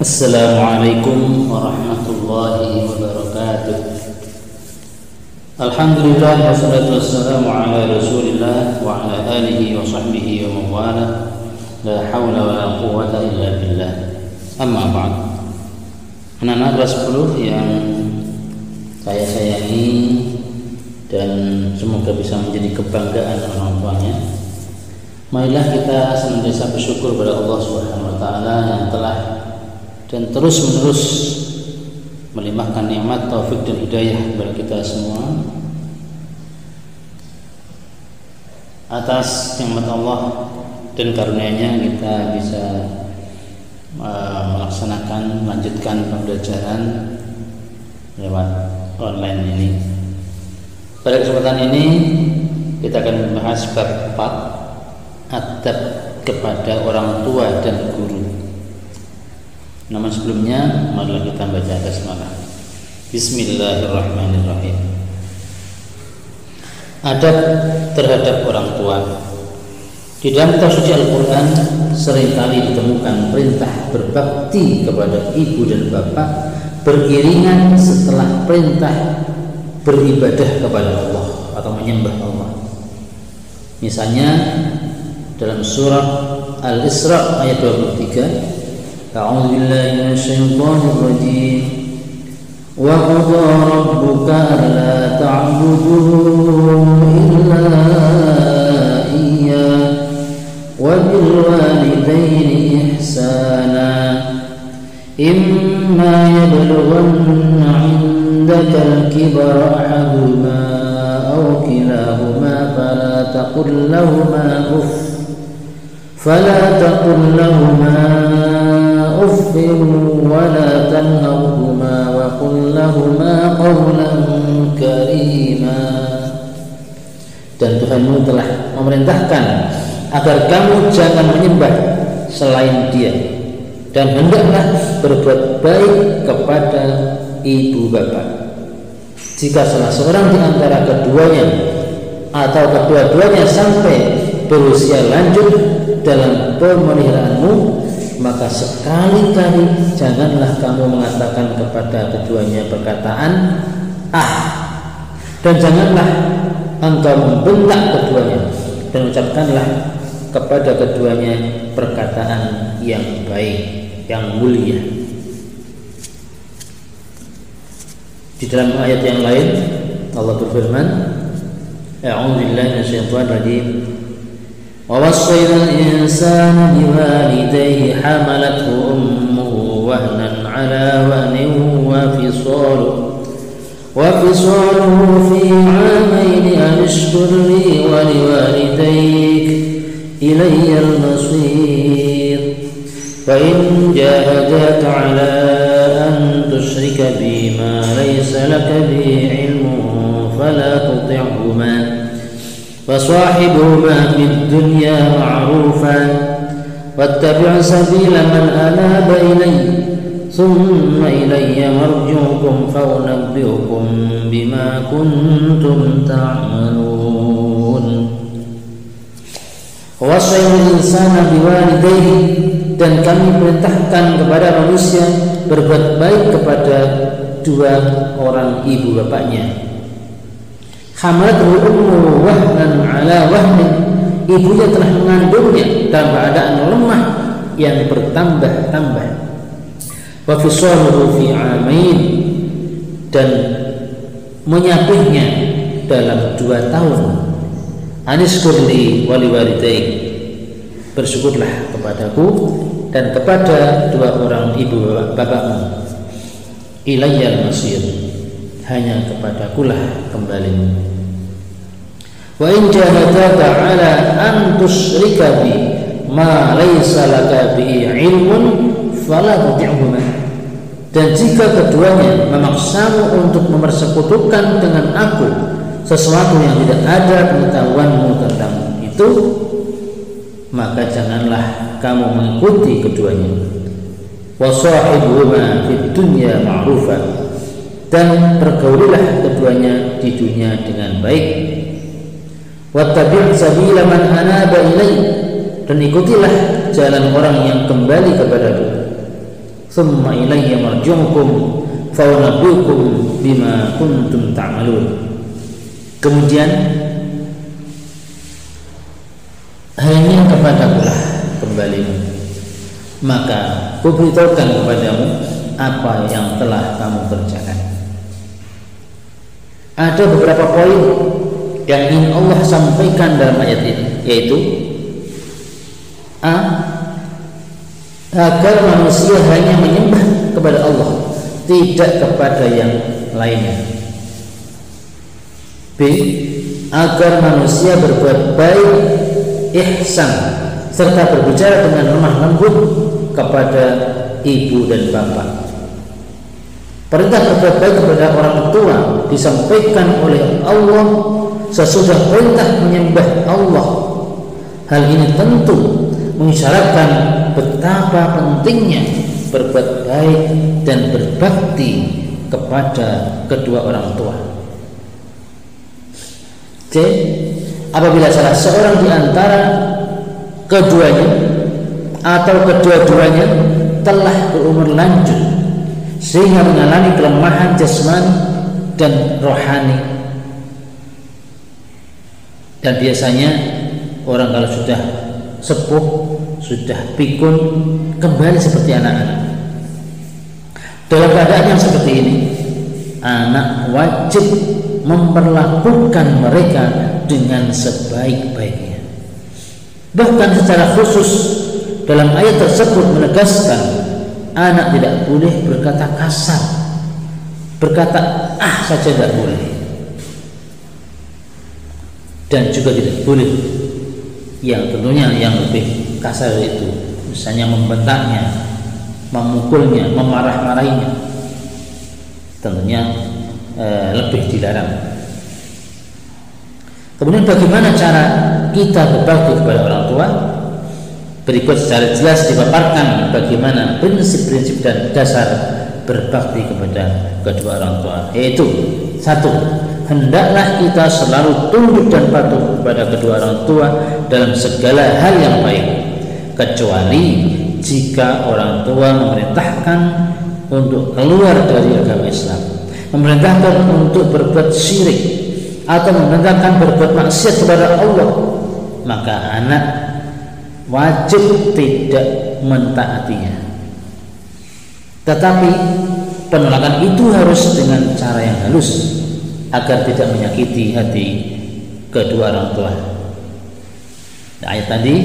Assalamualaikum warahmatullahi wabarakatuh. Alhamdulillah wassalatu wassalamu ala Rasulillah wa ala alihi wa sahbihi wa mawala. La hawla wa la quwwata illa billah. Amma ba'd. Anak-anak kelas 10 yang saya sayangi dan semoga bisa menjadi kebanggaan orang tuanya. Marilah kita senantiasa bersyukur kepada Allah Subhanahu wa taala yang telah dan terus-menerus melimpahkan nikmat, taufik dan hidayah kepada kita semua. Atas nikmat Allah dan karunia-Nya kita bisa melanjutkan pembelajaran lewat online ini. Pada kesempatan ini kita akan membahas bab 4, adab kepada orang tua dan guru. Namun sebelumnya marilah kita baca basmalah. Bismillahirrahmanirrahim. Adab terhadap orang tua. Di dalam kitab suci Al-Quran seringkali ditemukan perintah berbakti kepada ibu dan bapak beriringan setelah perintah beribadah kepada Allah atau menyembah Allah. Misalnya dalam surah Al-Isra ayat 23, A'udzu billahi minasyaitonir rajim. Wa qadha rabbuka alla ta'budu illa iyyah wa bil walidayni ihsana imma yablughanna 'indaka al-kibara ahaduhuma aw kilahuma fala taqul lahumā أف ولا تنهرهما وقل لهما قولا كريما. Dan Tuhanmu telah memerintahkan agar kamu jangan menyembah selain Dia, dan hendaklah berbuat baik kepada ibu bapak. Jika salah seorang di antara keduanya atau kedua-duanya sampai berusia lanjut dalam pemeliharaanmu, maka sekali-kali janganlah kamu mengatakan kepada keduanya perkataan dan janganlah engkau membentak keduanya, dan ucapkanlah kepada keduanya perkataan yang baik, yang mulia. Di dalam ayat yang lain Allah berfirman, A'udzu billahi minasyaitonir rajim. وَوَصَّيْنَا الْإِنسَانَ بِوَالِدَيْهِ حَمَلَتْهُ أُمُّهُ وَهْنًا عَلَى وَهْنٍ وَفِصَالُهُ فِي عَامَيْنِ أَنِ اشْكُرْ لِي وَلِوَالِدَيْكَ إِلَيَّ الْمَصِيرُ فَإِنْ جَاهَدَاكَ عَلَى أَنْ تُشْرِكَ بِي مَا لَيْسَ لَكَ بِهِ عِلْمٌ فَلَا تُطِعْهُمَا وصاحبهما في الدنيا معروفا واتبع سبيل من أناب إلي ثم إلي مرجعكم فأنبئكم بما كنتم تعملون. ووصينا الإنسان بوالديه, dan kami perintahkan kepada manusia berbuat baik kepada dua orang ibu bapaknya. Hamalathu ummuhu wahnan ala wahnin, ibunya telah mengandungnya dalam keadaan lemah yang bertambah-tambah. Wa fisaluhu fi 'amain, dan menyapihnya dalam 2 tahun. Anishkurli wa liwalidayk, bersyukurlah kepadaku dan kepada 2 orang ibu bapakmu. Ilayyal masir, hanya kepadakulah kembalimu. Wa in jahadaka 'ala an tusyrika bi ma laysa laka bihi 'ilmun fala tuti'huma, dan jika keduanya memaksamu untuk mempersekutukan dengan aku sesuatu yang tidak ada pengetahuanmu tentang itu, maka janganlah kamu mengikuti keduanya. Wa sahibuhuma fid dunya ma'rufa, dan pergaulilah keduanya di dunia dengan baik. Wattabi' sabila man anaba ilai, dan ikutilah jalan orang yang kembali kepadaku. thumma ilayya marji'ukum fa unabbi'ukum bima kuntum ta'malun. Kemudian hanya kepadakulah kembalimu, maka kuberitahukan kepadamu apa yang telah kamu kerjakan. Ada beberapa poin yang ingin Allah sampaikan dalam ayat ini, yaitu A. Agar manusia hanya menyembah kepada Allah, tidak kepada yang lainnya. B. Agar manusia berbuat baik, ihsan, serta berbicara dengan lemah lembut kepada ibu dan bapak. Perintah berbuat baik kepada orang tua disampaikan oleh Allah sesudah perintah menyembah Allah. Hal ini tentu mengisyaratkan betapa pentingnya berbuat baik dan berbakti kepada kedua orang tua. C. Apabila salah seorang di antara keduanya atau kedua-duanya telah berumur lanjut sehingga mengalami kelemahan jasmani dan rohani, dan biasanya orang kalau sudah sepuh, sudah pikun, kembali seperti anak-anak. Dalam keadaan yang seperti ini, anak wajib memperlakukan mereka dengan sebaik-baiknya. Bahkan secara khusus dalam ayat tersebut menegaskan anak tidak boleh berkata kasar, berkata saja tidak boleh, dan juga tidak boleh yang tentunya yang lebih kasar itu, misalnya membentaknya, memukulnya, memarah-marahinya, tentunya lebih dilarang. Kemudian bagaimana cara kita berbakti kepada orang tua? Berikut secara jelas dipaparkan bagaimana prinsip-prinsip dan dasar berbakti kepada kedua orang tua, yaitu 1. Hendaklah kita selalu tunduk dan patuh kepada kedua orang tua dalam segala hal yang baik, kecuali jika orang tua memerintahkan untuk keluar dari agama Islam, memerintahkan untuk berbuat syirik, atau memerintahkan berbuat maksiat kepada Allah, maka anak wajib tidak mentaatinya. Tetapi penolakan itu harus dengan cara yang halus agar tidak menyakiti hati kedua orang tua. Nah, ayat tadi,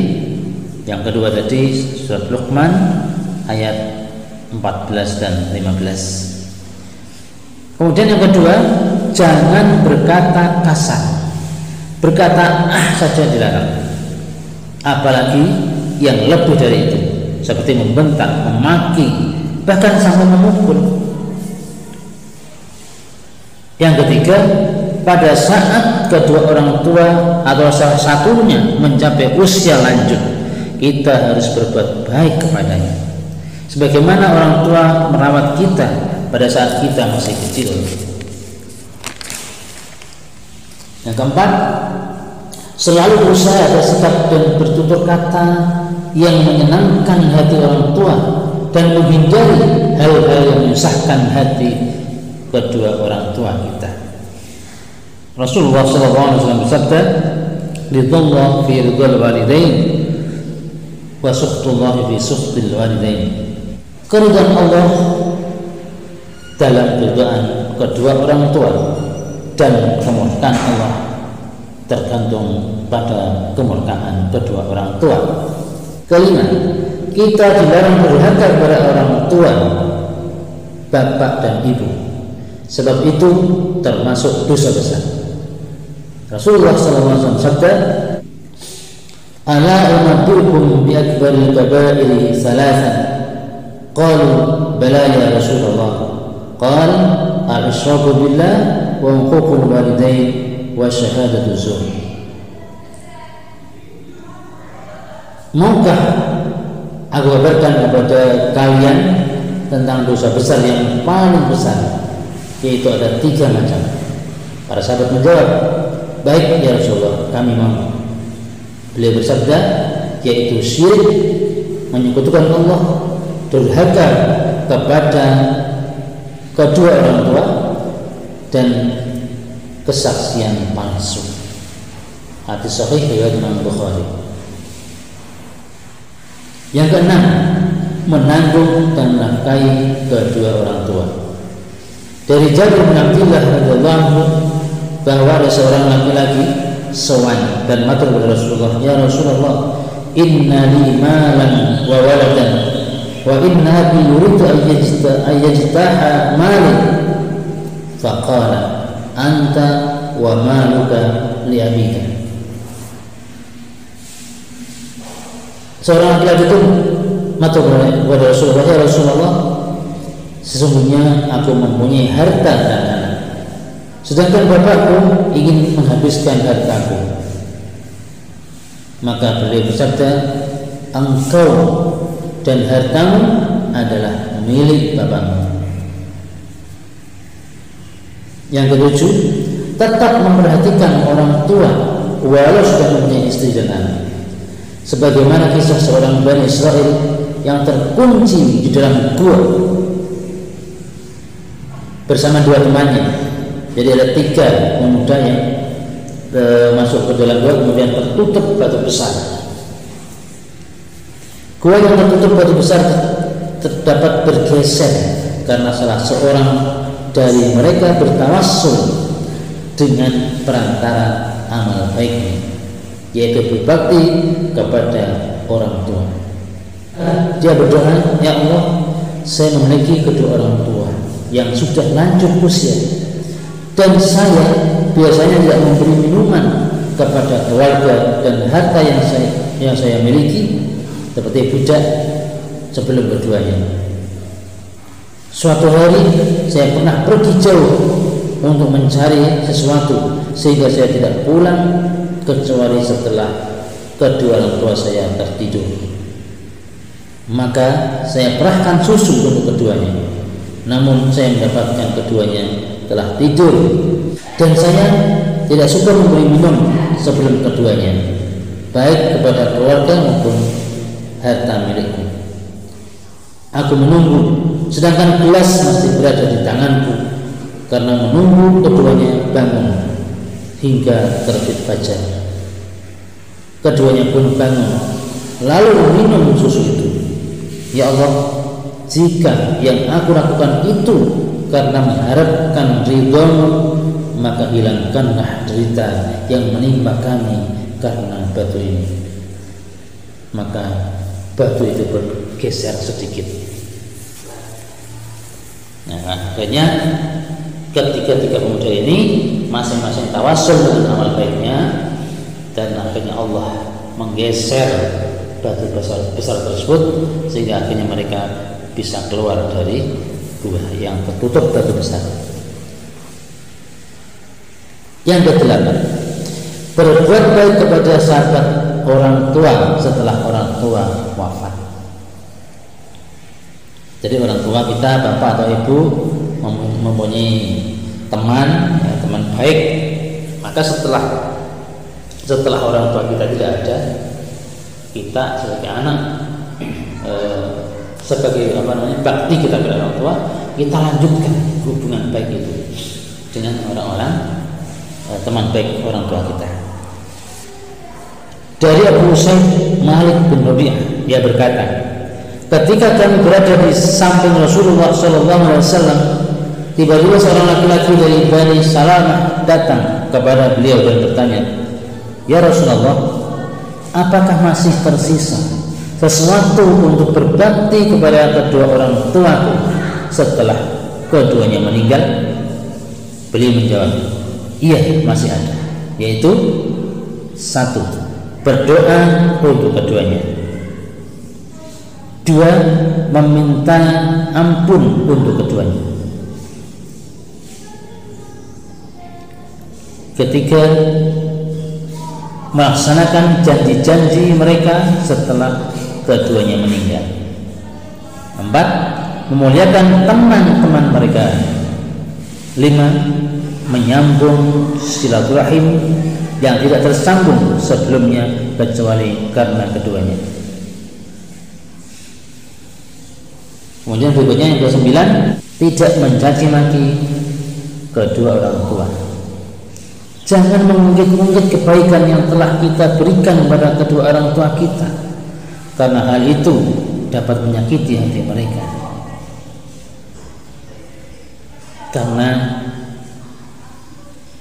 yang kedua tadi surat Luqman ayat 14 dan 15. Kemudian yang kedua, jangan berkata kasar. Berkata saja dilarang. Apalagi yang lebih dari itu, seperti membentak, memaki, bahkan sampai memukul. Yang ketiga, pada saat kedua orang tua atau salah satunya mencapai usia lanjut, kita harus berbuat baik kepadanya, sebagaimana orang tua merawat kita pada saat kita masih kecil. Yang keempat, selalu berusaha bersikap dan bertutur kata yang menyenangkan hati orang tua dan menghindari hal-hal yang menyusahkan hati kedua orang tua kita. Rasulullah SAW bersabda, "Ridallah fi ridal walidain wa sukhtullah fi sukhtil walidain." Keridhaan Allah dalam keridhaan kedua orang tua dan kemurkaan Allah tergantung pada kemurkaan kedua orang tua. Kelima, kita dilarang berharga kepada orang tua, bapak dan ibu, sebab itu termasuk dosa besar. Rasulullah SAW sabda, "Ala unabbiukum bi akbaril kaba'iri thalathan?" Qalu, "Bala ya Rasulullah." Qala, "Al-isyraku billah wa uququl walidain wa syahadatu zur." Maukah aku kabarkan kepada kalian tentang dosa besar yang paling besar, yaitu ada 3 macam. Para sahabat menjawab, "Baik ya Rasulullah, kami mau." Beliau bersabda, yaitu syirik, menyekutukan Allah, durhaka kepada kedua orang tua dan kesaksian palsu. Hadis sahih riwayat Imam Bukhari. Yang keenam, menanggung dan menafkahi kedua orang tua. Dari Jabir bin Abdullah radhiyallahu anhu bahwa ada seorang laki-laki sowan dan matur kepada Rasulullah, "Ya Rasulullah, inna li malan wa waladan wa inna abi yuridu ayyajtaha mali." Faqala, "Anta wa maluka li abika." Seorang laki-laki itu matur kepada Rasulullah, "Ya Rasulullah, sesungguhnya aku mempunyai harta dan anak, sedangkan bapakku ingin menghabiskan hartaku." Maka beliau bersabda, "Engkau dan hartamu adalah milik bapakmu." Yang ketujuh, tetap memperhatikan orang tua walau sudah mempunyai istri dan anak. Sebagaimana kisah seorang Bani Israel yang terkunci di dalam gua bersama dua temannya. Jadi ada 3 pemuda yang masuk ke dalam gua, kemudian tertutup batu besar. Gua yang tertutup batu besar terdapat bergeser karena salah seorang dari mereka bertawassul dengan perantara amal baiknya, yaitu berbakti kepada orang tua. Dia berdoa, "Ya Allah, saya memiliki kedua orang tua yang sudah lanjut usia, dan saya biasanya tidak memberi minuman kepada keluarga dan harta yang saya miliki seperti budak sebelum keduanya. Suatu hari saya pernah pergi jauh untuk mencari sesuatu sehingga saya tidak pulang kecuali setelah kedua orang tua saya tertidur. Maka saya perahkan susu untuk keduanya, namun saya mendapatkan keduanya telah tidur, dan saya tidak suka memberi minum sebelum keduanya, baik kepada keluarga maupun harta milikku. Aku menunggu, sedangkan gelas masih berada di tanganku, karena menunggu keduanya bangun hingga terbit fajar. Keduanya pun bangun, lalu minum susu itu. Ya Allah, jika yang aku lakukan itu karena mengharapkan ridho-Mu, maka hilangkanlah derita yang menimpa kami karena batu ini." Maka batu itu bergeser sedikit. Nah, akhirnya ketika 3 pemuda ini masing-masing tawassul dengan amal baiknya, dan akhirnya Allah menggeser batu besar tersebut sehingga akhirnya mereka bisa keluar dari gua yang tertutup batu besar. Yang ke-8, berbuat baik kepada sahabat orang tua setelah orang tua wafat. Jadi orang tua kita, bapak atau ibu, mempunyai teman, teman baik, maka setelah orang tua kita tidak ada, kita sebagai anak sebagai bakti kita kepada orang tua, kita lanjutkan hubungan baik itu dengan orang-orang teman baik orang tua kita. Dari Abu Usaid Malik bin Rabi'ah, dia berkata, ketika kami berada di samping Rasulullah SAW, tiba-tiba seorang laki-laki dari Bani Salamah datang kepada beliau dan bertanya, "Ya Rasulullah, apakah masih tersisa sesuatu untuk berbakti kepada kedua orang tuaku setelah keduanya meninggal?" Beliau menjawab, "Iya, masih ada, yaitu 1, berdoa untuk keduanya. 2, meminta ampun untuk keduanya. 3, melaksanakan janji-janji mereka setelah keduanya meninggal. 4, memuliakan teman-teman mereka. 5, menyambung silaturahim yang tidak tersambung sebelumnya kecuali karena keduanya." Kemudian berikutnya yang ke-9, tidak mencaci maki kedua orang tua. Jangan mengungkit-ungkit kebaikan yang telah kita berikan kepada kedua orang tua kita, karena hal itu dapat menyakiti hati mereka. Karena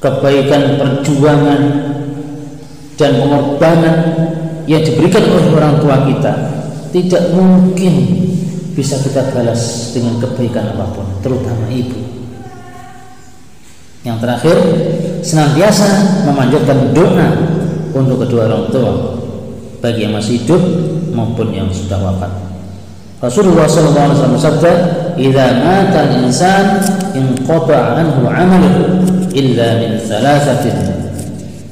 kebaikan, perjuangan dan pengorbanan yang diberikan oleh orang tua kita tidak mungkin bisa kita balas dengan kebaikan apapun, terutama ibu. Yang terakhir, senantiasa memanjatkan doa untuk kedua orang tua, bagi yang masih hidup maupun yang sudah wafat. Rasulullah SAW bersabda, "Idza mata al-insan inqata'a anhu 'amaluhu illa min thalathatin,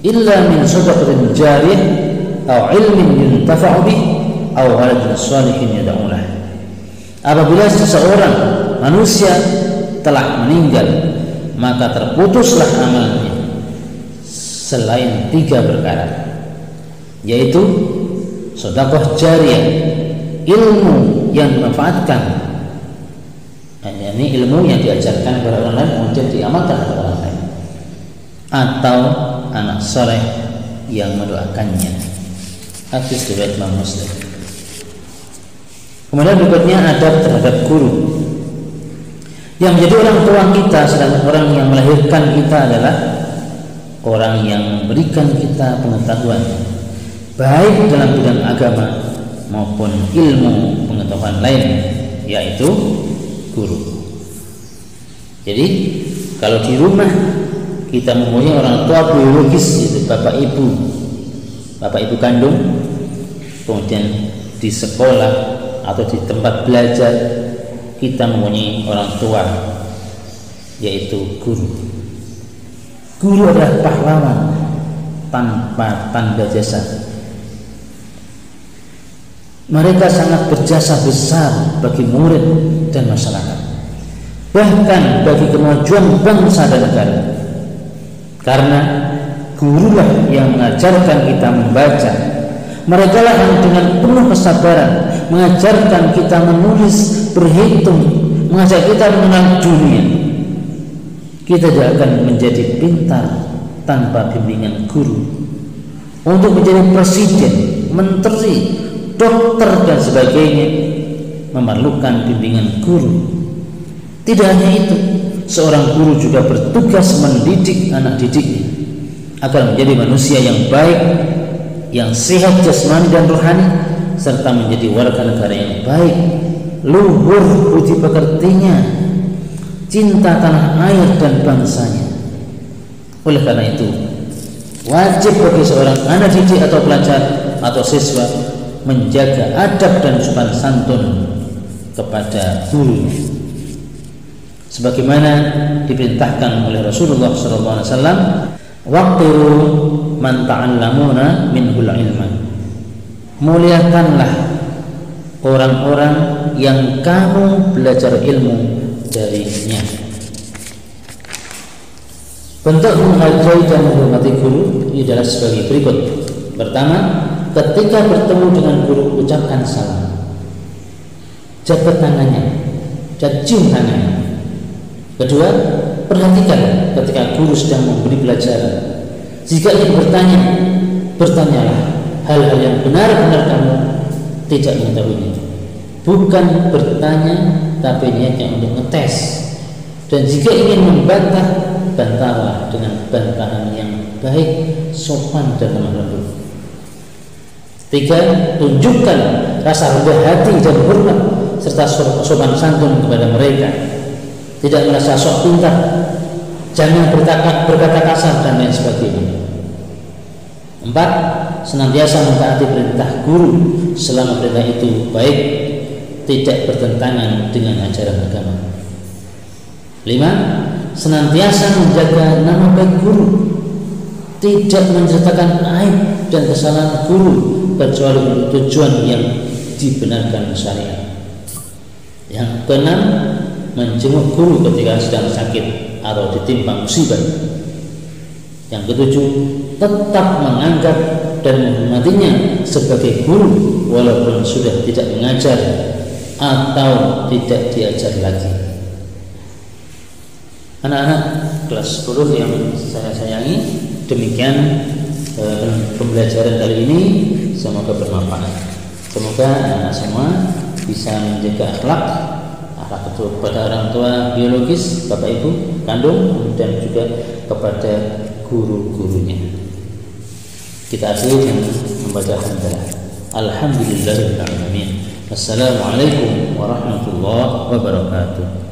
illa min shadaqatin jariyah aw 'ilmin yuntafa'u bih aw waladin shalihin yad'u lahu." Apabila seseorang manusia telah meninggal, maka terputuslah amalnya selain 3 perkara, yaitu sedekah jariyah, ilmu yang dimanfaatkan, yakni ilmu yang diajarkan kepada orang lain kemudian diamalkan kepada orang lain, atau anak saleh yang mendoakannya. Hadis riwayat Imam Muslim. Kemudian berikutnya adab terhadap guru. Yang menjadi orang tua kita, sedangkan orang yang melahirkan kita adalah orang yang memberikan kita pengetahuan, baik dalam bidang agama maupun ilmu pengetahuan lain, yaitu guru. Jadi kalau di rumah kita mempunyai orang tua biologis, yaitu bapak ibu kandung, kemudian di sekolah atau di tempat belajar kita mempunyai orang tua, yaitu guru. Guru adalah pahlawan tanpa tanda jasa. Mereka sangat berjasa besar bagi murid dan masyarakat, bahkan bagi kemajuan bangsa dan negara. Karena gurulah yang mengajarkan kita membaca. Mereka lah yang dengan penuh kesabaran mengajarkan kita menulis, berhitung, mengajak kita mengenal dunia. Kita tidak akan menjadi pintar tanpa bimbingan guru. Untuk menjadi presiden, menteri, dokter dan sebagainya memerlukan bimbingan guru. Tidak hanya itu, seorang guru juga bertugas mendidik anak didiknya agar menjadi manusia yang baik, yang sehat jasmani dan rohani, serta menjadi warga negara yang baik, luhur budi pekertinya, cinta tanah air dan bangsanya. Oleh karena itu, wajib bagi seorang anak didik atau pelajar atau siswa menjaga adab dan sopan santun kepada guru, sebagaimana diperintahkan oleh Rasulullah SAW, "Waqiru man ta'allamuna minhul ilman." Muliakanlah orang-orang yang kamu belajar ilmu darinya. Bentuk menghargai dan menghormati guru adalah sebagai berikut. Pertama, ketika bertemu dengan guru, ucapkan salam, jabat tangannya dan cium tangannya. Kedua, perhatikan ketika guru sedang memberi pelajaran. Jika ingin bertanya, bertanyalah hal-hal yang benar-benar kamu tidak mengetahuinya. Bukan bertanya tapi niatnya untuk ngetes. Dan jika ingin membantah, bantahlah dengan bantahan yang baik, sopan dan lemah lembut. Tiga, tunjukkan rasa rendah hati dan hormat serta sopan santun kepada mereka. Tidak merasa sok pintar, jangan berkata kasar dan lain sebagainya. 4. Senantiasa mentaati perintah guru selama perintah itu baik, tidak bertentangan dengan ajaran agama. 5. Senantiasa menjaga nama baik guru, tidak menceritakan aib dan kesalahan guru kecuali untuk tujuan yang dibenarkan syariat. Yang keenam, menjenguk guru ketika sedang sakit atau ditimpa musibah. Yang ketujuh, tetap menganggap dan menghormatinya sebagai guru walaupun sudah tidak mengajar atau tidak diajar lagi. Anak-anak kelas 10 yang saya sayangi, demikian pembelajaran kali ini, semoga bermanfaat. Semoga anak semua bisa menjaga akhlak itu kepada orang tua biologis, bapak ibu kandung, dan juga kepada guru-gurunya. Kita akhiri dengan membaca hamdalah. Alhamdulillahirabbil alamin. Assalamualaikum warahmatullahi wabarakatuh.